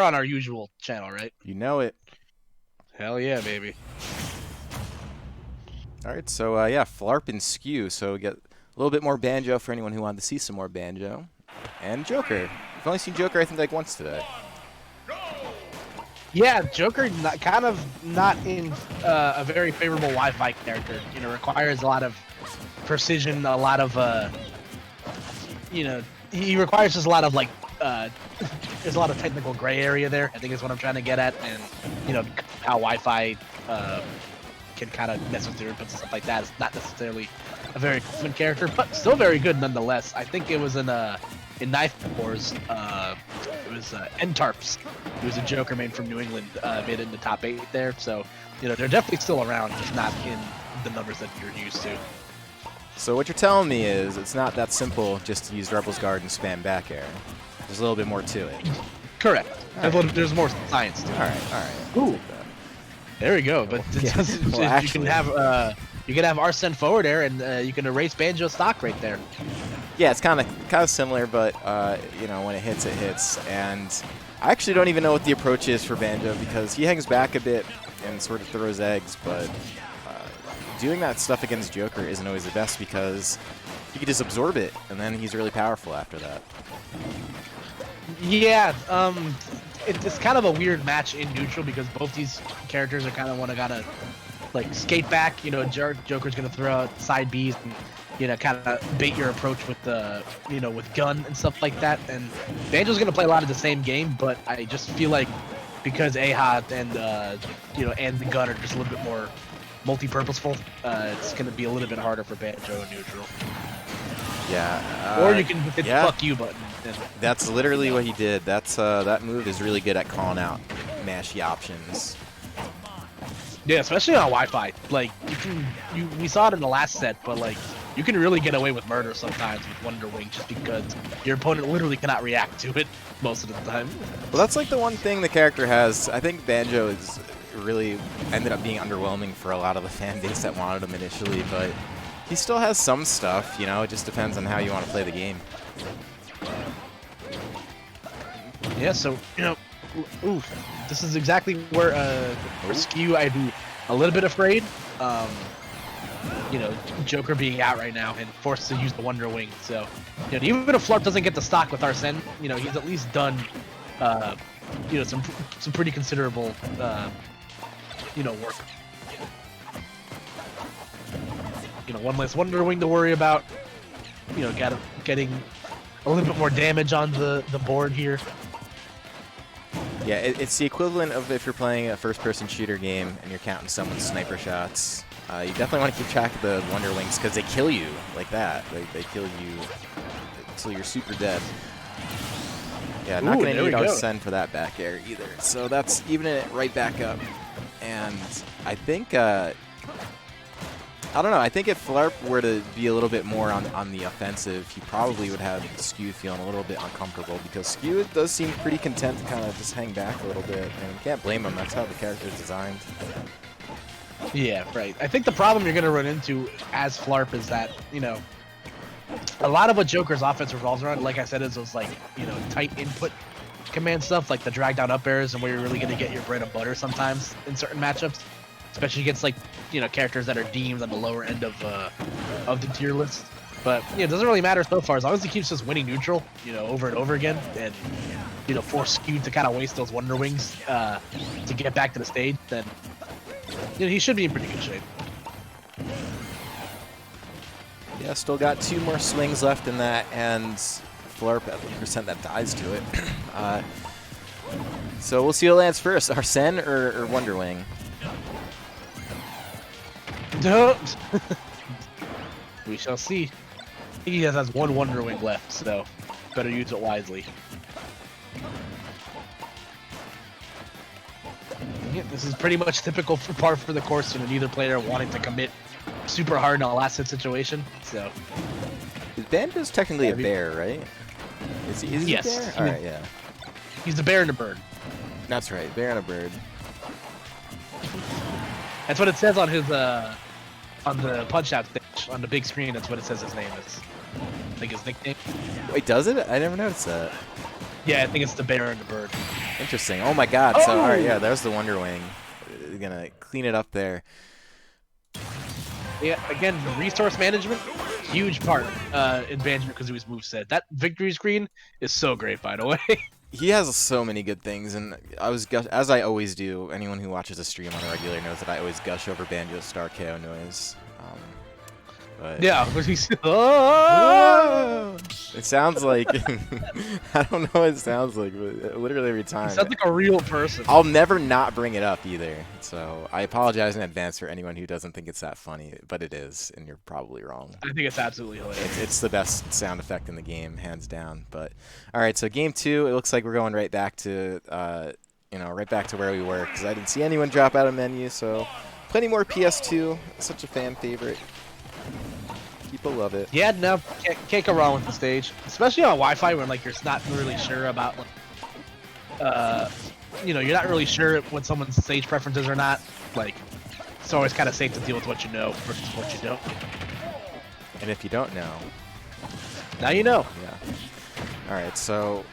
on our usual channel, right? You know it. Hell yeah, baby. All right, so yeah, flarp and Skew. So we get a little bit more Banjo for anyone who wanted to see some more Banjo, and Joker. We've only seen Joker, I think, like once today. Yeah, Joker kind of not in a very favorable Wi-Fi character. You know, requires a lot of precision, a lot of you know, he requires just a lot of like there's a lot of technical gray area there. I think is what I'm trying to get at, and you know how Wi-Fi can kind of mess with your inputs and stuff like that. It's not necessarily a very common character, but still very good nonetheless. I think it was in Knife Wars. It was N-Tarps. He was a Joker made from New England, made it in the top 8 there. So, you know, they're definitely still around, just not in the numbers that you're used to. So what you're telling me is it's not that simple just to use Rebel's Guard and spam back air. There's a little bit more to it. Correct. There's more science to it. All right. Ooh. There we go. But Yeah. Well, actually, you can have Arsene forward air, and you can erase Banjo stock right there. Yeah, it's kind of similar, but you know, when it hits, it hits. And I actually don't even know what the approach is for Banjo because he hangs back a bit and sort of throws eggs, but doing that stuff against Joker isn't always the best because he can just absorb it, and then he's really powerful after that. Yeah, it's kind of a weird match in neutral because both these characters are kind of like skate back. You know, Joker's gonna throw out side Bs and you know kind of bait your approach with the with gun and stuff like that. And Banjo's gonna play a lot of the same game, but I just feel like because Aha and and the gun are just a little bit more multi-purposeful, it's gonna be a little bit harder for Banjo in neutral. Yeah. Or you can hit the fuck you button. That's literally what he did. That's that move is really good at calling out mashy options. Yeah, especially on Wi-Fi. Like we saw it in the last set, but like you can really get away with murder sometimes with Wonder Wing just because your opponent literally cannot react to it most of the time. Well, that's like the one thing the character has. I think Banjo is really ended up being underwhelming for a lot of the fan base that wanted him initially, but he still has some stuff, you know, it just depends on how you want to play the game. Yeah, so, you know, ooh, this is exactly where for Skew I'd be a little bit afraid. You know, Joker being out right now and forced to use the Wonder Wing. So, you know, even if flarp doesn't get the stock with Arsene, you know, he's at least done, you know, some pretty considerable, you know, work. You know, one less Wonder Wing to worry about. You know, getting a little bit more damage on the board here. Yeah, it's the equivalent of if you're playing a first-person shooter game and you're counting someone's sniper shots. You definitely want to keep track of the Wonder Wings because they kill you like that. They kill you until you're super dead. Yeah, not going to need Arsene for that back air either. So that's evening it right back up. And I think, I don't know, I think if flarp were to be a little bit more on the offensive, he probably would have Skew feeling a little bit uncomfortable because Skew does seem pretty content to kind of just hang back a little bit. And you can't blame him, that's how the character is designed. Yeah, right. I think the problem you're going to run into as flarp is that, you know, a lot of what Joker's offense revolves around, like I said, is those, like, you know, tight input command stuff, like the drag down up airs and where you're really going to get your bread and butter sometimes in certain matchups, especially against, like, you know, characters that are deemed on the lower end of the tier list. But, you know, it doesn't really matter so far. As long as he keeps just winning neutral, you know, over and over again, and, you know, force Skew to kind of waste those Wonder Wings to get back to the stage, then, you know, he should be in pretty good shape. Yeah, still got 2 more swings left in that, and flarp at the percent that dies to it. So we'll see who lands first, Arsene or Wonder Wing. We shall see. He has 1 Wonder Wing left, so better use it wisely. Yeah, this is pretty much typical for par for the course, you know, neither player wanting to commit super hard in a last hit situation. So Banjo's technically a bear, right? Is he yes. a bear? All right, yeah. He's a bear and a bird. That's right, bear and a bird. That's what it says on his on the punch out stage on the big screen. That's what it says his name is. I think his nickname. Wait, does it? I never noticed that. Yeah, I think it's the bear and the bird. Interesting. Oh my God. Oh! So all right, yeah, there's the Wonder Wing. Gonna clean it up there. Yeah, again, resource management, huge part in Banjo because of his moveset. That victory screen is so great, by the way. He has so many good things, and as I always do. Anyone who watches a stream on a regular knows that I always gush over Banjo's star KO noise. But Yeah, but he's oh! it sounds like I don't know what it sounds like, but literally every time. He sounds like a real person. I'll never not bring it up either. So I apologize in advance for anyone who doesn't think it's that funny, but it is, and you're probably wrong. I think it's absolutely hilarious. It's the best sound effect in the game, hands down. But all right, so game 2, it looks like we're going right back to right back to where we were, because I didn't see anyone drop out of menu. So plenty more PS2, such a fan favorite. People love it. Yeah, no, can't go wrong with the stage, especially on Wi-Fi when like you're not really sure about, you're not really sure what someone's stage preferences or not. Like, it's always kind of safe to deal with what you know versus what you don't. And if you don't know, now you know. Yeah. All right, so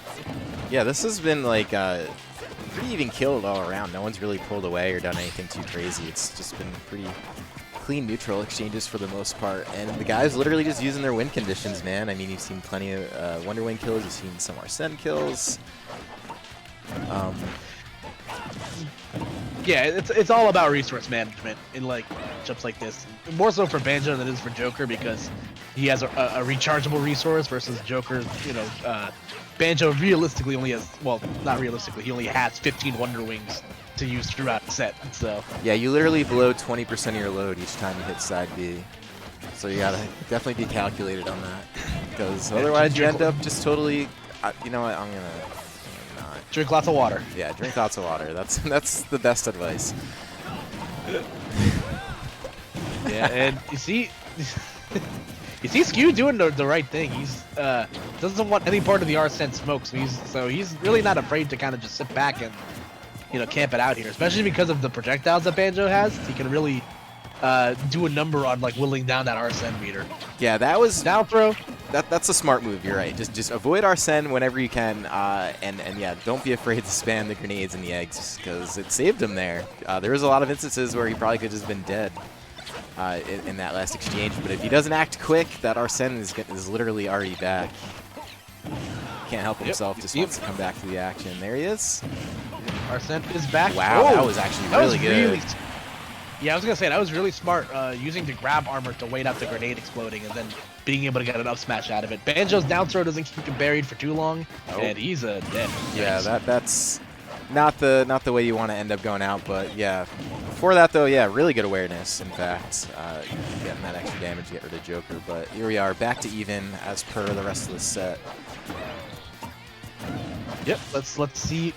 yeah, this has been like pretty even killed all around. No one's really pulled away or done anything too crazy. It's just been pretty clean neutral exchanges for the most part, and the guys literally just using their win conditions, man. I mean, you've seen plenty of Wonder Wing kills, you've seen some Arsene kills. Yeah, it's all about resource management in like matchups like this. More so for Banjo than it is for Joker because he has a rechargeable resource versus Joker. Banjo realistically only has, well, not realistically, he only has 15 Wonder Wings to use throughout the set. So yeah, you literally blow 20% of your load each time you hit side B. So you gotta definitely be calculated on that, because otherwise you end up just totally. You know what? I'm gonna not drink lots of water. Yeah, drink lots of water. That's the best advice. Yeah, and you see Skew doing the right thing. He's doesn't want any part of the Arsene smoke, so he's really not afraid to kind of just sit back and camp it out here, especially because of the projectiles that Banjo has. He can really do a number on like whittling down that Arsene meter. Yeah, that was down throw. That's a smart move. You're right. Just avoid Arsene whenever you can, and yeah, don't be afraid to spam the grenades and the eggs because it saved him there. There was a lot of instances where he probably could have just been dead in that last exchange, but if he doesn't act quick, that Arsene is literally already back. Can't help himself. Just wants to come back to the action. There he is. Arsene is back. Wow, that was actually really good. Yeah, I was gonna say that was really smart. Using the grab armor to wait out the grenade exploding and then being able to get an up smash out of it. Banjo's down throw doesn't keep him buried for too long, and he's a dead. Yeah, that's not the way you want to end up going out. But yeah, before that though, yeah, really good awareness. In fact, getting that extra damage to get rid of Joker. But here we are, back to even as per the rest of the set. Yep, let's see.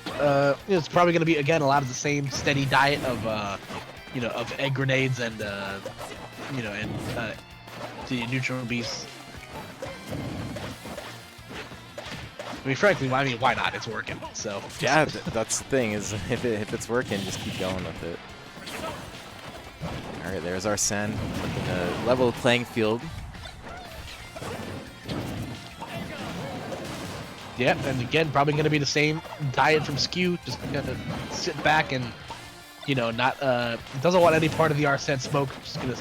It's probably going to be again a lot of the same steady diet of of egg grenades and the neutral beasts. I mean, frankly, why not? It's working. So yeah, that's the thing is if it's working, just keep going with it. All right, there's Arsene looking to level the playing field. Yeah, and again, probably going to be the same diet from Skew. Just gonna sit back and, not doesn't want any part of the Arsene smoke. Just gonna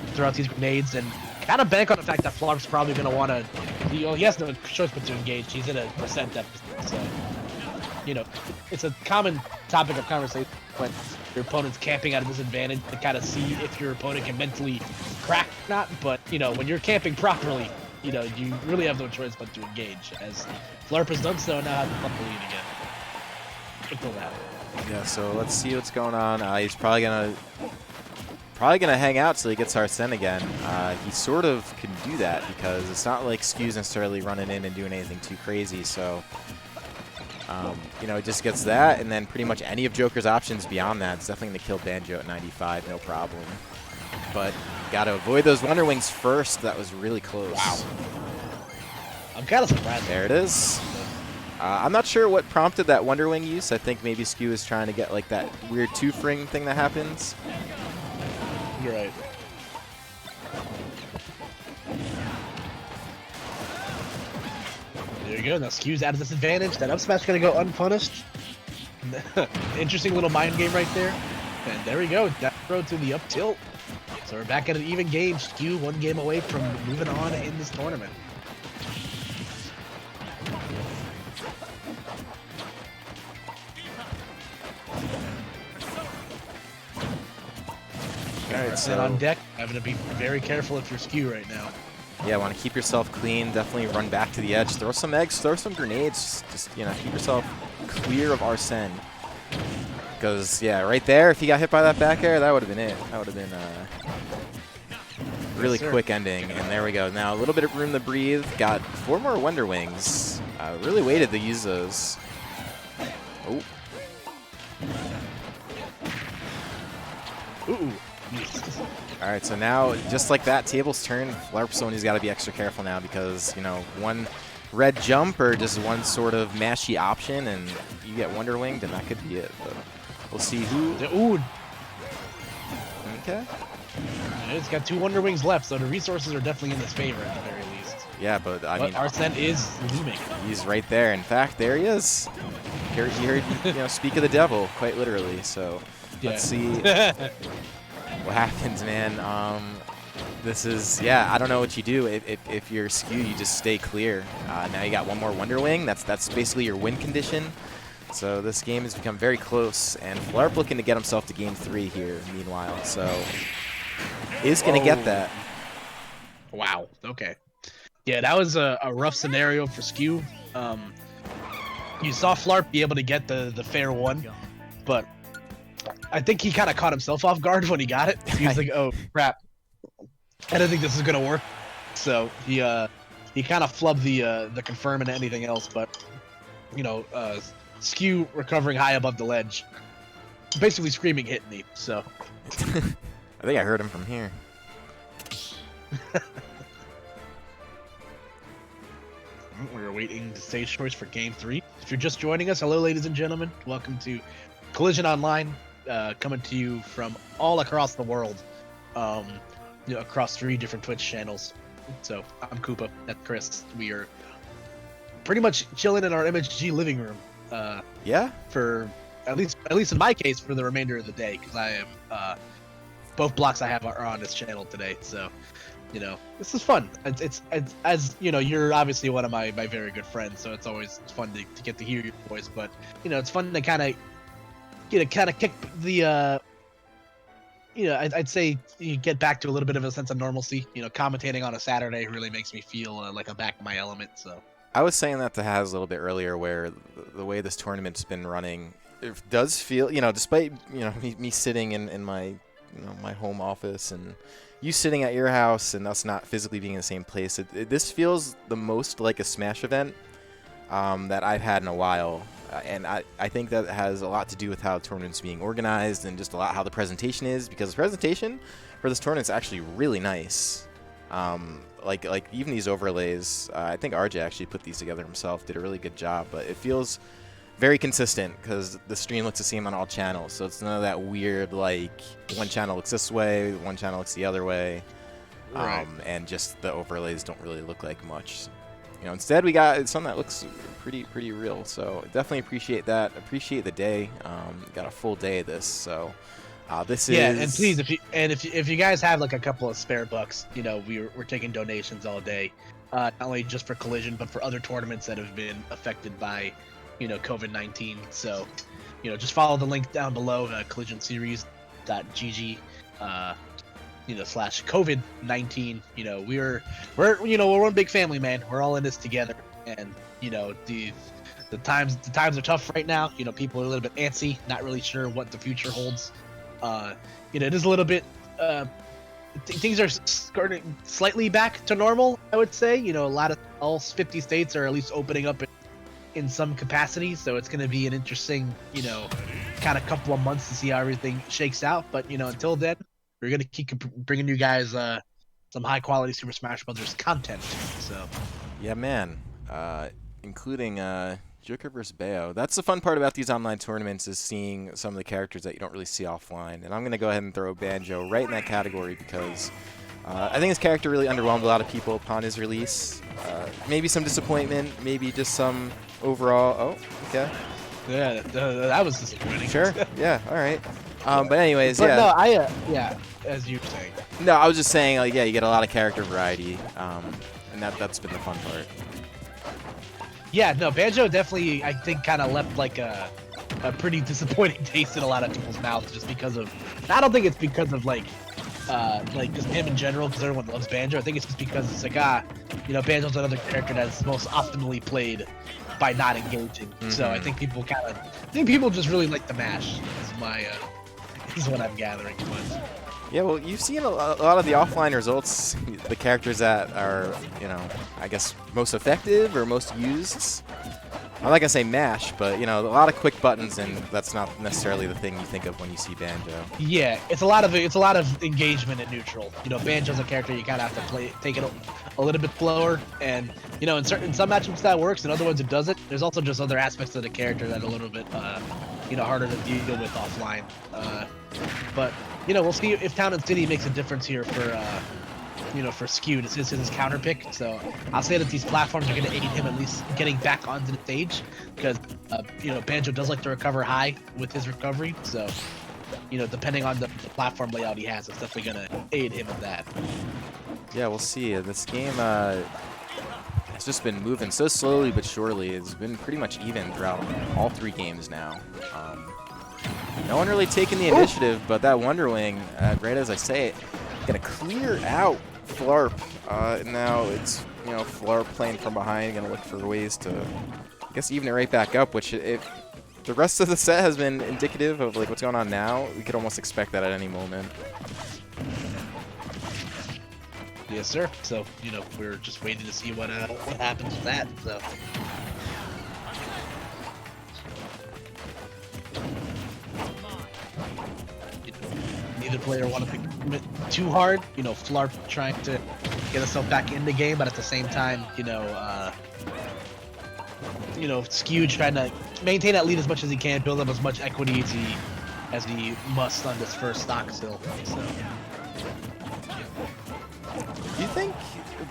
throw out these grenades and kind of bank on the fact that Flarp's probably gonna want to. He has no choice but to engage. He's in a percent deficit, so it's a common topic of conversation when your opponent's camping at a disadvantage to kind of see if your opponent can mentally crack or not. But when you're camping properly, you really have no choice but to engage, as Flarp has done so, now has the lead again. Until that. Yeah, so let's see what's going on. He's probably gonna hang out till he gets Arsene again. He sort of can do that because it's not like Skew's necessarily running in and doing anything too crazy. So, it just gets that, and then pretty much any of Joker's options beyond that, it's definitely gonna kill Banjo at 95, no problem. But got to avoid those Wonder Wings first. That was really close. Wow. I'm kind of surprised. There it is. I'm not sure what prompted that Wonder Wing use. I think maybe Skew is trying to get like that weird two-ring thing that happens. You're right. There you go. Now Skew's at a disadvantage. That up smash gonna go unpunished. Interesting little mind game right there. And there we go. Down throw to the up tilt. So we're back at an even game. Skew 1 game away from moving on in this tournament. Alright, so on deck, having to be very careful if you're Skew right now. Yeah, want to keep yourself clean. Definitely run back to the edge. Throw some eggs. Throw some grenades. Just keep yourself clear of Arsene. Because yeah, right there, if he got hit by that back air, that would have been it. That would have been a really quick ending. And there we go. Now a little bit of room to breathe. Got 4 more Wonder Wings. Really waited to use those. Oh. Ooh. All right, so now, just like that, table's turn. Flarp Sony's got to be extra careful now because, one red jump or just one sort of mashy option and you get Wonder Winged, and that could be it. But we'll see who. Ooh. Okay. It's got 2 Wonder Wings left, so the resources are definitely in his favor at the very least. Yeah, but I mean, Arsene is looming. He's right there. In fact, there he is. You heard speak of the devil, quite literally. So let's see what happens, man. This is, I don't know what you do. If you're Skew, you just stay clear. Now you got 1 more Wonder Wing. That's basically your win condition. So this game has become very close, and Flarp looking to get himself to game 3 here, meanwhile. So is going to get that. Wow. Okay. Yeah, that was a rough scenario for Skew. You saw Flarp be able to get the fair one, but I think he kind of caught himself off guard when he got it. He was like, "Oh crap, I don't think this is gonna work." So he kind of flubbed the confirm and anything else. But Skew recovering high above the ledge, basically screaming, "Hit me!" So I think I heard him from here. We're waiting to stage choice for game 3. If you're just joining us, hello, ladies and gentlemen. Welcome to Collision Online. Coming to you from all across the world, across 3 different Twitch channels. So I'm Koopa, that's Chris. We are pretty much chilling in our MSG living room. For at least in my case, for the remainder of the day, because I am both blocks I have are on this channel today. So this is fun. It's as you're obviously one of my very good friends, so it's always fun to get to hear your voice. But it's fun to kind of kick the I'd say you get back to a little bit of a sense of normalcy. Commentating on a Saturday really makes me feel like I'm back in my element. So I was saying that to Haz a little bit earlier, where the way this tournament's been running, it does feel, despite me sitting in my my home office and you sitting at your house and us not physically being in the same place, this feels the most like a Smash event that I've had in a while. And I think that has a lot to do with how the tournament's being organized and just a lot how the presentation is, because the presentation for this tournament is actually really nice. Like even these overlays, I think RJ actually put these together himself, did a really good job, but it feels very consistent because the stream looks the same on all channels, so it's none of that weird, like, one channel looks this way, one channel looks the other way, right. And just the overlays don't really look like much. Instead we got something that looks pretty real, so definitely appreciate that. Appreciate the day. Got a full day of this, so this is... Yeah, and please, if you guys have like a couple of spare bucks, we're taking donations all day, not only just for Collision, but for other tournaments that have been affected by COVID-19. So just follow the link down below, collisionseries.gg / COVID-19. We're one big family, man. We're all in this together, and the times are tough right now. People are a little bit antsy, not really sure what the future holds. It is a little bit things are starting slightly back to normal, I would say. A lot of all 50 states are at least opening up in some capacity, so it's going to be an interesting kind of couple of months to see how everything shakes out. But until then, we're going to keep bringing you guys some high quality Super Smash Bros. Content. So yeah, man, including Joker vs. Bayo. That's the fun part about these online tournaments, is seeing some of the characters that you don't really see offline. And I'm going to go ahead and throw Banjo right in that category, because I think his character really underwhelmed a lot of people upon his release. Maybe some disappointment, maybe just some overall. Oh, okay. Yeah, that was disappointing. Sure. Yeah. All right. But anyways, but yeah. no, yeah, as you were saying. No, I was just saying, like, yeah, you get a lot of character variety, and that's been the fun part. Yeah, no, Banjo definitely, I think, kind of left like a pretty disappointing taste in a lot of people's mouths, just because of. I don't think it's because of like just him in general, because everyone loves Banjo. I think it's just because it's like Banjo's another character that's most optimally played by not engaging. So I think people just really like the mash. Is what I'm gathering. But. Yeah, well, you've seen a lot of the offline results, the characters that are, I guess most effective or most used. I'm not gonna say mash, but a lot of quick buttons, and that's not necessarily the thing you think of when you see Banjo. Yeah, it's a lot of engagement in neutral. Banjo's a character you kind of have to take it a little bit slower, and in some matchups that works, and other ones it doesn't. There's also just other aspects of the character that are a little bit harder to deal with offline. But we'll see if Town and City makes a difference here for Skew. This is his counter pick, so I'll say that these platforms are going to aid him at least getting back onto the stage, because Banjo does like to recover high with his recovery, so depending on the platform layout he has, it's definitely going to aid him in that. Yeah, we'll see. This game has just been moving so slowly but surely. It's been pretty much even throughout all 3 games now. No one really taking the initiative, but that Wonderwing, right as I say it, gonna clear out flarp. Now it's flarp playing from behind, gonna look for ways to, I guess, even it right back up. Which if the rest of the set has been indicative of like what's going on now, we could almost expect that at any moment. Yes, sir. So we're just waiting to see what happens with that. So. Neither player want to commit too hard. Flarp trying to get himself back in the game, but at the same time, Skew trying to maintain that lead as much as he can, build up as much equity as he must on this first stock still. So. Do you think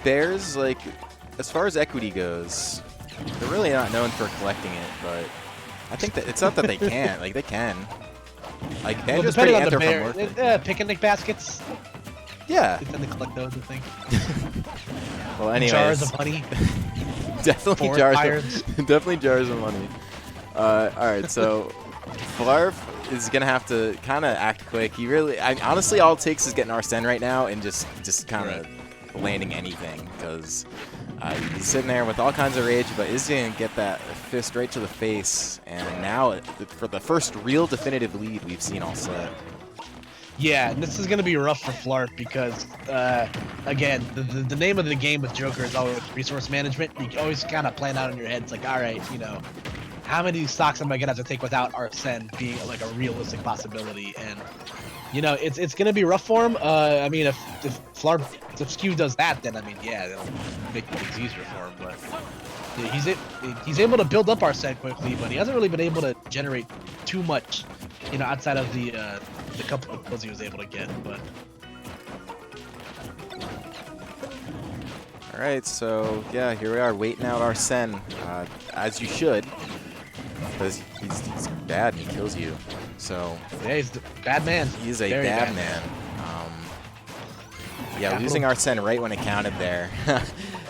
Bears, like, as far as equity goes, they're really not known for collecting it, but I think that it's not that they can't. Like, they can. Like, Banjo's pretty anthropomorphic. Picnic baskets. Yeah. They tend to collect those, I think. Well, anyways. Jars of money. Definitely jars of money. All right, so Flarp is gonna have to kind of act quick. Honestly, all it takes is getting Arsene right now and just kind of landing anything, because he's sitting there with all kinds of rage, but is gonna get that fist right to the face, and now for the first real definitive lead we've seen all set. Yeah, and this is going to be rough for Flarp because, again, the name of the game with Joker is always resource management. You always kind of plan out in your head. It's like, all right, how many stocks am I going to have to take without Arsene being like a realistic possibility? And, it's going to be rough for him. I mean, if Skew does that, then, yeah, it'll make things easier for him. But he's able to build up Arsene quickly, but he hasn't really been able to generate too much, outside of the couple of kills he was able to get. But all right, so yeah, here we are waiting out Arsene, as you should, because he's bad and he kills you. So yeah, he's a bad man. He's a bad man. Yeah, losing Arsene right when it counted there.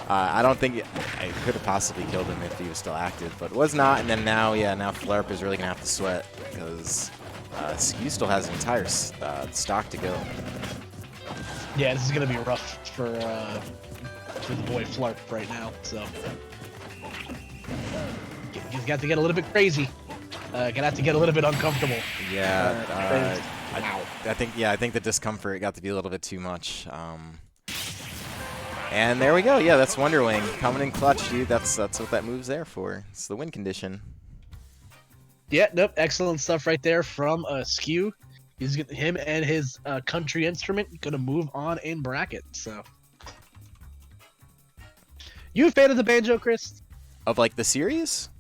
I don't think I could have possibly killed him if he was still active, but it was not. And then now Flarp is really gonna have to sweat, because Skew still has an entire stock to go. Yeah, this is gonna be rough for the boy Flarp right now. So he's got to get a little bit crazy. Gonna have to get a little bit uncomfortable. Yeah, I think the discomfort got to be a little bit too much. And there we go. Yeah, that's Wonderwing coming in clutch, dude. That's what that move's there for. It's the win condition. Yeah, nope, excellent stuff right there from Skew. Him and his country instrument gonna move on in bracket. So, you a fan of the Banjo, Chris? Of like the series?